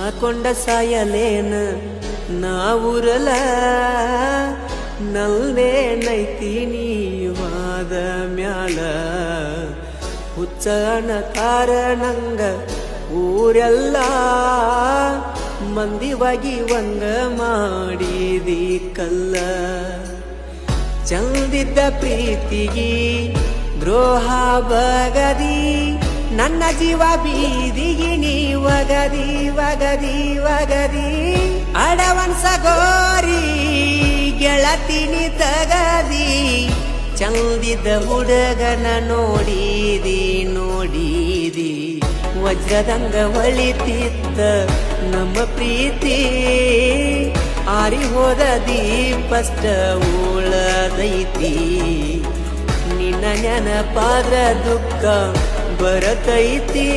ಹಾಕೊಂಡ ಸಾಯಲೇನ ನಾವುರಲ ನಲ್ಲೇನೈತಿ ನೀವಾದ ಮ್ಯಾಲ ಹುಚ್ಚನ ಕಾರಣಂಗ ಊರೆಲ್ಲ ಮಂದಿವಾಗಿ ವಂಗ ಮಾಡಿದಿ ಕಲ್ಲ ಚಂದಿದ್ದ ಪ್ರೀತಿಗಿ ದ್ರೋಹ ಬಗದಿ ನನ್ನ ಜೀವ ಬೀದಿಗಿ ನೀ ವಗದಿ ವಗದಿ ವಗದಿ ಅಡವನ್ಸ ಗೋರಿ ಗೆಳತಿನಿ ತಗದಿ ಚಂದಿದ್ದ ಹುಡುಗನ ನೋಡಿದಿ ನೋಡಿದಿ ವಜ್ರದಂಗ ಹೊಳಿತಿತ್ತ ನಮ್ಮ ಪ್ರೀತಿ ಆರಿ ಹೋದ ದೀಪಷ್ಟ ಉಳದೈತಿ ನಿನ್ನ ನೆನಪಾದ್ರ ದುಃಖ ಬರತೈತಿ